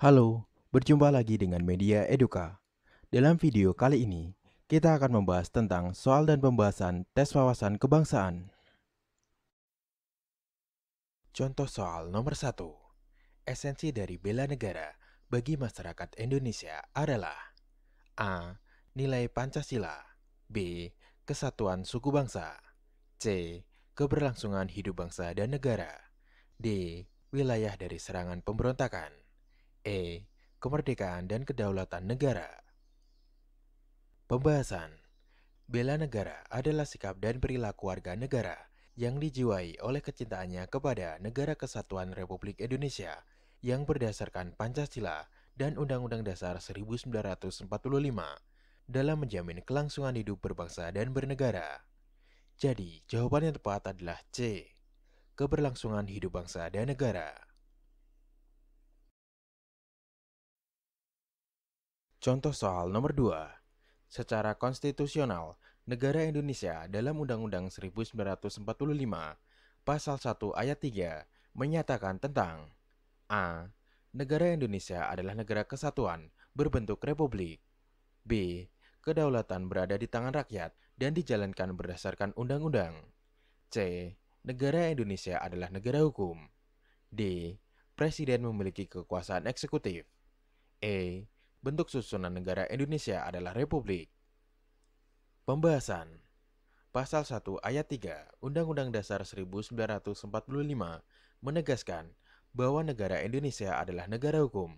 Halo, berjumpa lagi dengan Media Eduka. Dalam video kali ini, kita akan membahas tentang soal dan pembahasan tes wawasan kebangsaan. Contoh soal nomor 1. Esensi dari bela negara bagi masyarakat Indonesia adalah A. Nilai Pancasila. B. Kesatuan suku bangsa. C. Keberlangsungan hidup bangsa dan negara. D. Wilayah dari serangan pemberontakan. E. Kemerdekaan dan kedaulatan negara. Pembahasan. Bela negara adalah sikap dan perilaku warga negara yang dijiwai oleh kecintaannya kepada Negara Kesatuan Republik Indonesia yang berdasarkan Pancasila dan Undang-Undang Dasar 1945 dalam menjamin kelangsungan hidup berbangsa dan bernegara. Jadi, jawaban yang tepat adalah C. Keberlangsungan hidup bangsa dan negara. Contoh soal nomor 2. Secara konstitusional, negara Indonesia dalam Undang-Undang 1945, Pasal 1 Ayat 3, menyatakan tentang A. Negara Indonesia adalah negara kesatuan berbentuk republik. B. Kedaulatan berada di tangan rakyat dan dijalankan berdasarkan undang-undang. C. Negara Indonesia adalah negara hukum. D. Presiden memiliki kekuasaan eksekutif. E. Bentuk susunan negara Indonesia adalah republik. Pembahasan. Pasal 1 Ayat 3 Undang-Undang Dasar 1945 menegaskan bahwa negara Indonesia adalah negara hukum,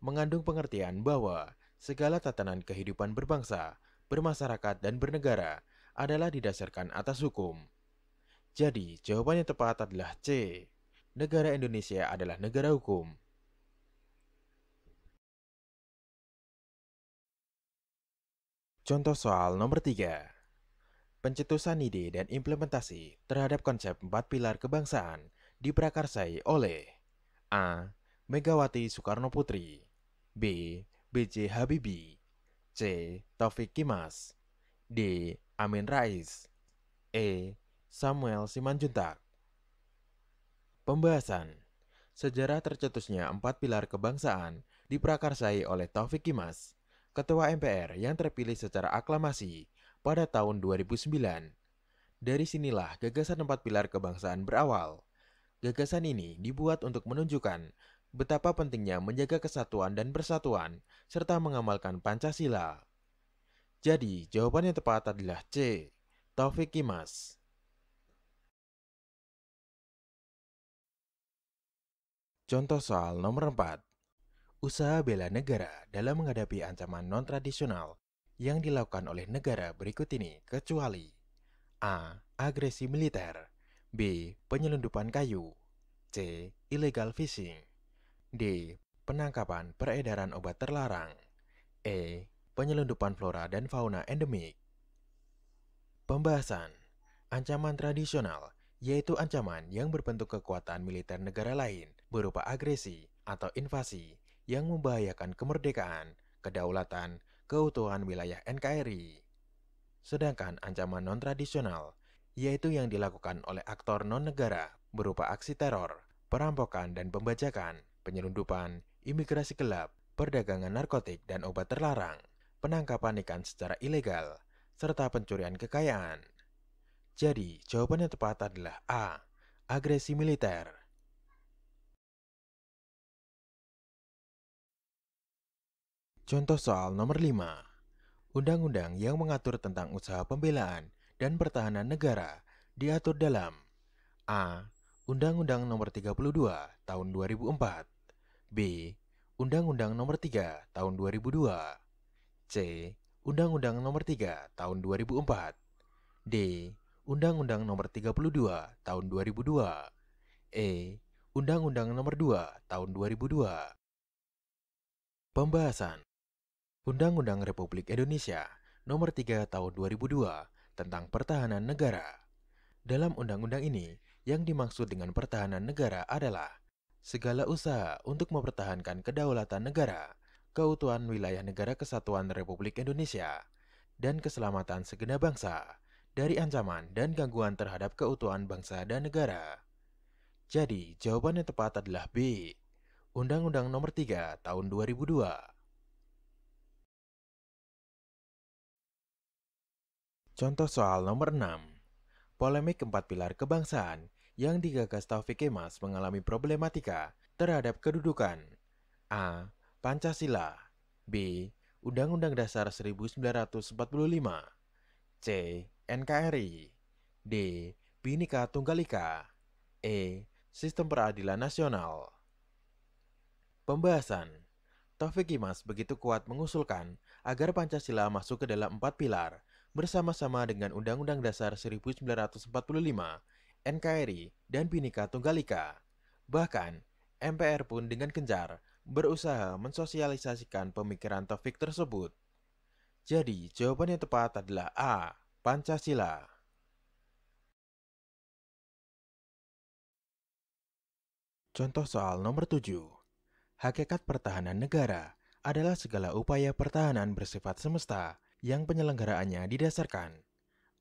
mengandung pengertian bahwa segala tatanan kehidupan berbangsa, bermasyarakat, dan bernegara adalah didasarkan atas hukum. Jadi, jawaban yang tepat adalah C. Negara Indonesia adalah negara hukum. Contoh soal nomor 3. Pencetusan ide dan implementasi terhadap konsep 4 pilar kebangsaan diprakarsai oleh A. Megawati Soekarno Putri. B. B.J. Habibie. C. Taufik Kimas. D. Amin Rais. E. Samuel Simanjuntak. Pembahasan. Sejarah tercetusnya 4 pilar kebangsaan diprakarsai oleh Taufik Kimas, Ketua MPR yang terpilih secara aklamasi pada tahun 2009. Dari sinilah gagasan 4 pilar kebangsaan berawal. Gagasan ini dibuat untuk menunjukkan betapa pentingnya menjaga kesatuan dan persatuan serta mengamalkan Pancasila. Jadi, jawaban yang tepat adalah C. Taufik Kimas. Contoh soal nomor 4. Usaha bela negara dalam menghadapi ancaman non-tradisional yang dilakukan oleh negara berikut ini kecuali A. Agresi militer. B. Penyelundupan kayu. C. Illegal fishing. D. Penangkapan peredaran obat terlarang. E. Penyelundupan flora dan fauna endemik. Pembahasan. Ancaman tradisional yaitu ancaman yang berbentuk kekuatan militer negara lain berupa agresi atau invasi yang membahayakan kemerdekaan, kedaulatan, keutuhan wilayah NKRI. Sedangkan ancaman non-tradisional yaitu yang dilakukan oleh aktor non-negara berupa aksi teror, perampokan dan pembajakan, penyelundupan, imigrasi gelap, perdagangan narkotik dan obat terlarang, penangkapan ikan secara ilegal, serta pencurian kekayaan. Jadi, jawaban yang tepat adalah A. Agresi militer. Contoh soal nomor 5. Undang-undang yang mengatur tentang usaha pembelaan dan pertahanan negara diatur dalam A. Undang-Undang Nomor 32 Tahun 2004. B. Undang-Undang Nomor 3 Tahun 2002. C. Undang-Undang Nomor 3 Tahun 2004. D. Undang-Undang Nomor 32 Tahun 2002. E. Undang-Undang Nomor 2 Tahun 2002. Pembahasan. Undang-Undang Republik Indonesia Nomor 3 Tahun 2002 tentang Pertahanan Negara. Dalam undang-undang ini, yang dimaksud dengan pertahanan negara adalah segala usaha untuk mempertahankan kedaulatan negara, keutuhan wilayah negara kesatuan Republik Indonesia, dan keselamatan segenap bangsa dari ancaman dan gangguan terhadap keutuhan bangsa dan negara. Jadi, jawaban yang tepat adalah B. Undang-Undang Nomor 3 Tahun 2002. Contoh soal nomor 6. Polemik empat pilar kebangsaan yang digagas Taufik Kemas mengalami problematika terhadap kedudukan A. Pancasila, B. Undang-Undang Dasar 1945, C. NKRI, D. Bhinneka Tunggal Ika, E. Sistem Peradilan Nasional. Pembahasan. Taufik Kemas begitu kuat mengusulkan agar Pancasila masuk ke dalam empat pilar bersama-sama dengan Undang-Undang Dasar 1945, NKRI, dan Bhinneka Tunggal Ika. Bahkan, MPR pun dengan gencar berusaha mensosialisasikan pemikiran Taufik tersebut. Jadi, jawaban yang tepat adalah A. Pancasila. Contoh soal nomor 7. Hakikat pertahanan negara adalah segala upaya pertahanan bersifat semesta yang penyelenggaraannya didasarkan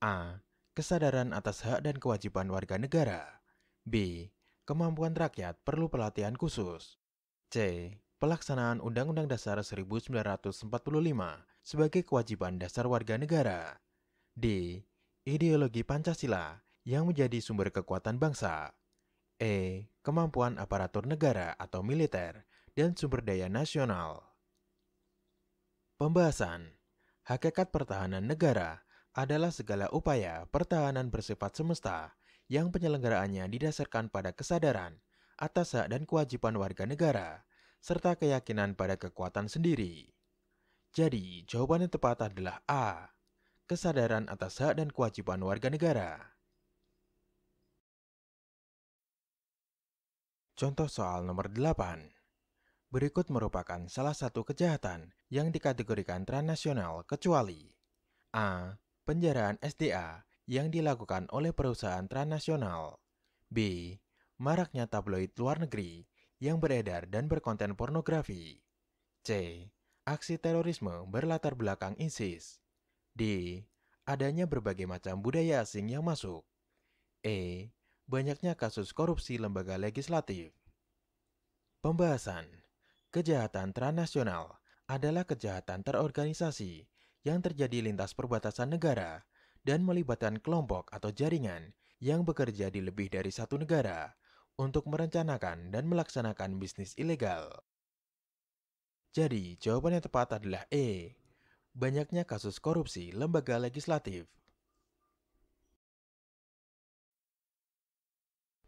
A. Kesadaran atas hak dan kewajiban warga negara, B. Kemampuan rakyat perlu pelatihan khusus, C. Pelaksanaan Undang-Undang Dasar 1945 sebagai kewajiban dasar warga negara, D. Ideologi Pancasila yang menjadi sumber kekuatan bangsa, E. Kemampuan aparatur negara atau militer dan sumber daya nasional. Pembahasan. Hakikat pertahanan negara adalah segala upaya pertahanan bersifat semesta yang penyelenggaraannya didasarkan pada kesadaran atas hak dan kewajiban warga negara serta keyakinan pada kekuatan sendiri. Jadi, jawaban yang tepat adalah A. Kesadaran atas hak dan kewajiban warga negara. Contoh soal nomor 8. Berikut merupakan salah satu kejahatan yang dikategorikan transnasional kecuali A. Penjaraan SDA yang dilakukan oleh perusahaan transnasional, B. Maraknya tabloid luar negeri yang beredar dan berkonten pornografi, C. Aksi terorisme berlatar belakang ISIS, D. Adanya berbagai macam budaya asing yang masuk, E. Banyaknya kasus korupsi lembaga legislatif. Pembahasan. Kejahatan transnasional adalah kejahatan terorganisasi yang terjadi lintas perbatasan negara dan melibatkan kelompok atau jaringan yang bekerja di lebih dari satu negara untuk merencanakan dan melaksanakan bisnis ilegal. Jadi, jawaban yang tepat adalah E. Banyaknya kasus korupsi lembaga legislatif.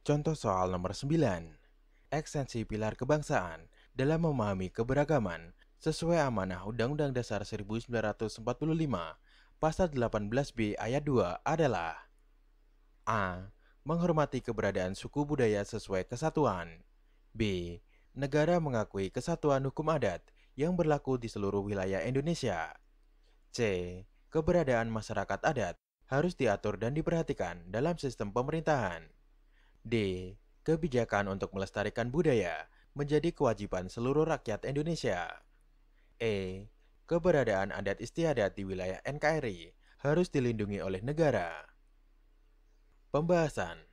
Contoh soal nomor 9. Ekstensi pilar kebangsaan dalam memahami keberagaman sesuai amanah Undang-Undang Dasar 1945 Pasal 18B ayat 2 adalah A. Menghormati keberadaan suku budaya sesuai kesatuan, B. Negara mengakui kesatuan hukum adat yang berlaku di seluruh wilayah Indonesia, C. Keberadaan masyarakat adat harus diatur dan diperhatikan dalam sistem pemerintahan, D. Kebijakan untuk melestarikan budaya menjadi kewajiban seluruh rakyat Indonesia, E. Keberadaan adat istiadat di wilayah NKRI harus dilindungi oleh negara. Pembahasan.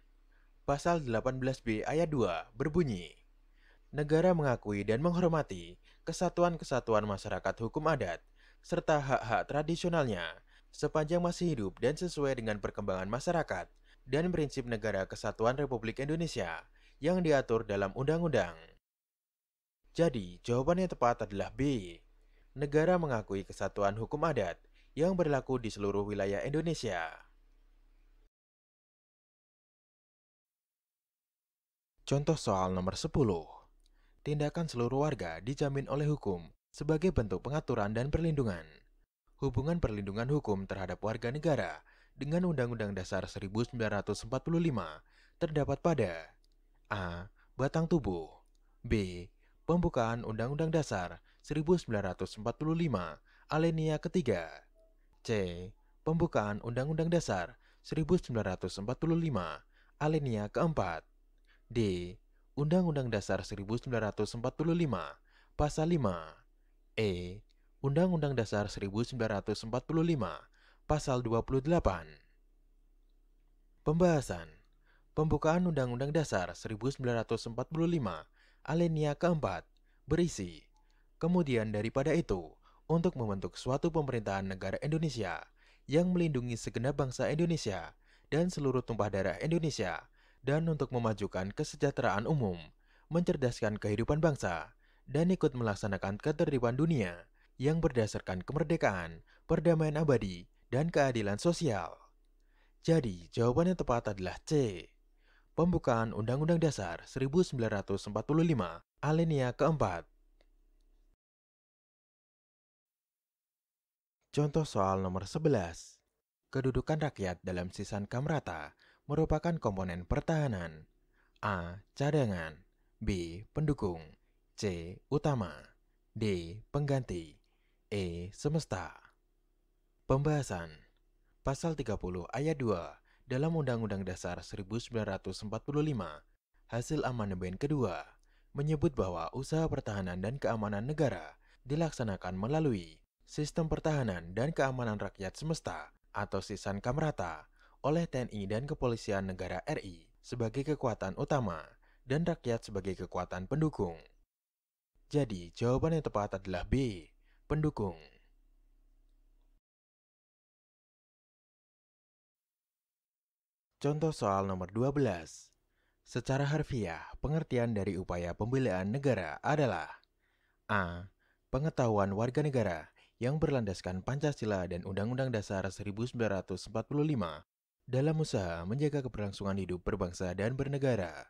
Pasal 18B ayat 2 berbunyi, negara mengakui dan menghormati kesatuan-kesatuan masyarakat hukum adat serta hak-hak tradisionalnya sepanjang masih hidup dan sesuai dengan perkembangan masyarakat dan prinsip negara kesatuan Republik Indonesia yang diatur dalam undang-undang. Jadi, jawaban yang tepat adalah B. Negara mengakui kesatuan hukum adat yang berlaku di seluruh wilayah Indonesia. Contoh soal nomor 10. Tindakan seluruh warga dijamin oleh hukum sebagai bentuk pengaturan dan perlindungan. Hubungan perlindungan hukum terhadap warga negara dengan Undang-Undang Dasar 1945 terdapat pada A. Batang tubuh, B. Pembukaan Undang-Undang Dasar 1945 alinea ketiga, C. Pembukaan Undang-Undang Dasar 1945 alinea keempat, D. Undang-Undang Dasar 1945 Pasal 5, E. Undang-Undang Dasar 1945 Pasal 28. Pembahasan. Pembukaan Undang-Undang Dasar 1945 alinea keempat, berisi, kemudian daripada itu, untuk membentuk suatu pemerintahan negara Indonesia yang melindungi segenap bangsa Indonesia dan seluruh tumpah darah Indonesia, dan untuk memajukan kesejahteraan umum, mencerdaskan kehidupan bangsa, dan ikut melaksanakan ketertiban dunia yang berdasarkan kemerdekaan, perdamaian abadi, dan keadilan sosial. Jadi, jawaban yang tepat adalah C. Pembukaan Undang-Undang Dasar 1945, alinea keempat. Contoh soal nomor 11. Kedudukan rakyat dalam Sisan Kamrata merupakan komponen pertahanan. A. Cadangan. B. Pendukung. C. Utama. D. Pengganti. E. Semesta. Pembahasan. Pasal 30 ayat 2 dalam Undang-Undang Dasar 1945 hasil amandemen kedua menyebut bahwa usaha pertahanan dan keamanan negara dilaksanakan melalui Sistem Pertahanan dan Keamanan Rakyat Semesta atau Sisan Kamrata oleh TNI dan Kepolisian Negara RI sebagai kekuatan utama dan rakyat sebagai kekuatan pendukung. Jadi, jawaban yang tepat adalah B, pendukung. Contoh soal nomor 12. Secara harfiah, pengertian dari upaya pembelaan negara adalah A. Pengetahuan warga negara yang berlandaskan Pancasila dan Undang-Undang Dasar 1945 dalam usaha menjaga keberlangsungan hidup berbangsa dan bernegara.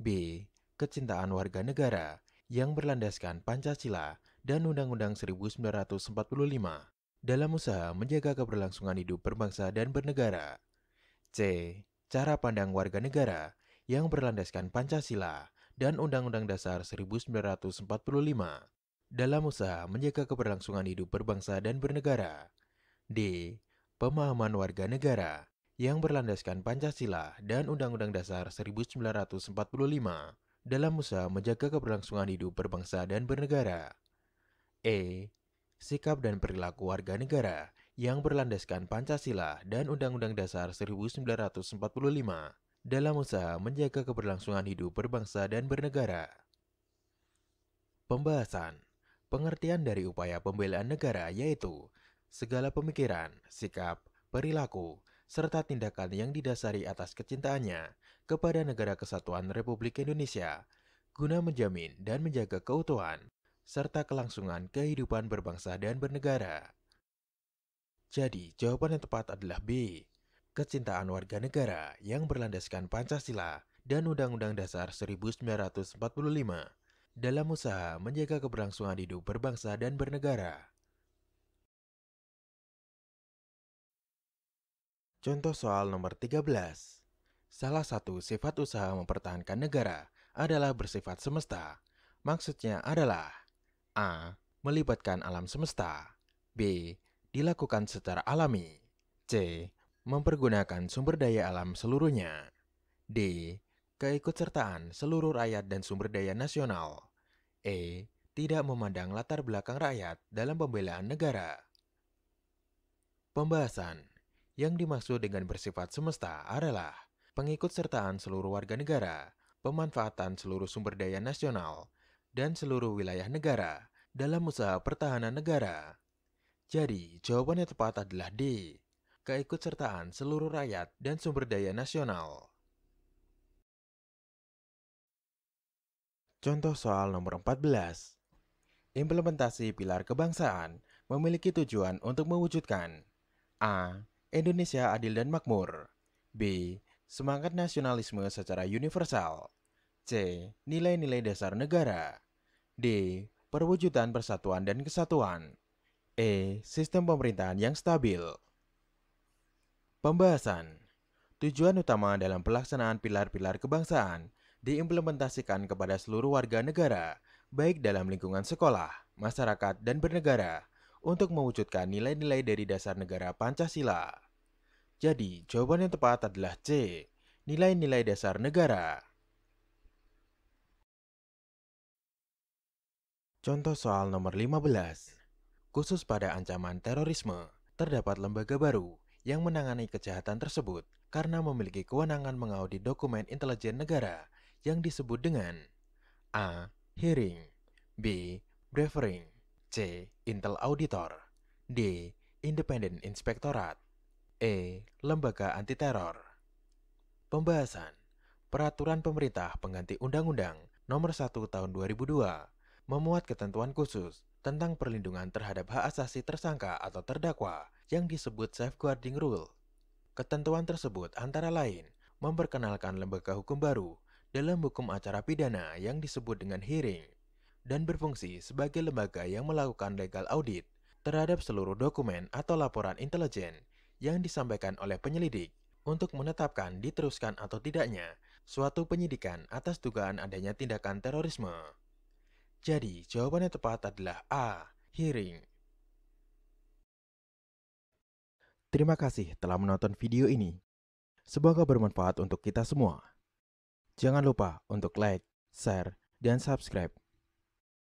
B. Kecintaan warga negara yang berlandaskan Pancasila dan Undang-Undang 1945 dalam usaha menjaga keberlangsungan hidup berbangsa dan bernegara. C. Cara pandang warga negara yang berlandaskan Pancasila dan Undang-Undang Dasar 1945 dalam usaha menjaga keberlangsungan hidup berbangsa dan bernegara. D. Pemahaman warga negara yang berlandaskan Pancasila dan Undang-Undang Dasar 1945 dalam usaha menjaga keberlangsungan hidup berbangsa dan bernegara. E. Sikap dan perilaku warga negara yang berlandaskan Pancasila dan Undang-Undang Dasar 1945 dalam usaha menjaga keberlangsungan hidup berbangsa dan bernegara. Pembahasan. Pengertian dari upaya pembelaan negara yaitu segala pemikiran, sikap, perilaku, serta tindakan yang didasari atas kecintaannya kepada Negara Kesatuan Republik Indonesia guna menjamin dan menjaga keutuhan serta kelangsungan kehidupan berbangsa dan bernegara. Jadi, jawaban yang tepat adalah B. Kecintaan warga negara yang berlandaskan Pancasila dan Undang-Undang Dasar 1945 dalam usaha menjaga keberlangsungan hidup berbangsa dan bernegara. Contoh soal nomor 13. Salah satu sifat usaha mempertahankan negara adalah bersifat semesta. Maksudnya adalah A. Melibatkan alam semesta. B. Dilakukan secara alami. C. Mempergunakan sumber daya alam seluruhnya. D. Keikutsertaan seluruh rakyat dan sumber daya nasional. E. Tidak memandang latar belakang rakyat dalam pembelaan negara. Pembahasan. Yang dimaksud dengan bersifat semesta adalah pengikutsertaan seluruh warga negara, pemanfaatan seluruh sumber daya nasional, dan seluruh wilayah negara dalam usaha pertahanan negara. Jadi, jawaban yang tepat adalah D. Keikutsertaan seluruh rakyat dan sumber daya nasional. Contoh soal nomor 14. Implementasi pilar kebangsaan memiliki tujuan untuk mewujudkan A. Indonesia adil dan makmur. B. Semangat nasionalisme secara universal. C. Nilai-nilai dasar negara. D. Perwujudan persatuan dan kesatuan. E. Sistem pemerintahan yang stabil. Pembahasan. Tujuan utama dalam pelaksanaan pilar-pilar kebangsaan diimplementasikan kepada seluruh warga negara, baik dalam lingkungan sekolah, masyarakat, dan bernegara, untuk mewujudkan nilai-nilai dari dasar negara Pancasila. Jadi, jawaban yang tepat adalah C. Nilai-nilai dasar negara. Contoh soal nomor 15. Khusus pada ancaman terorisme, terdapat lembaga baru yang menangani kejahatan tersebut karena memiliki kewenangan mengaudit dokumen intelijen negara yang disebut dengan A. Hearing. B. Briefing. C. Intel Auditor. D. Independent Inspektorat. E. Lembaga Anti-Teror. Pembahasan. Peraturan Pemerintah Pengganti Undang-Undang Nomor 1 Tahun 2002 memuat ketentuan khusus tentang perlindungan terhadap hak asasi tersangka atau terdakwa yang disebut Safeguarding Rule. Ketentuan tersebut antara lain memperkenalkan lembaga hukum baru dalam hukum acara pidana yang disebut dengan hearing dan berfungsi sebagai lembaga yang melakukan legal audit terhadap seluruh dokumen atau laporan intelijen yang disampaikan oleh penyelidik untuk menetapkan diteruskan atau tidaknya suatu penyidikan atas dugaan adanya tindakan terorisme. Jadi, jawaban yang tepat adalah A. Hearing. Terima kasih telah menonton video ini. Semoga bermanfaat untuk kita semua. Jangan lupa untuk like, share, dan subscribe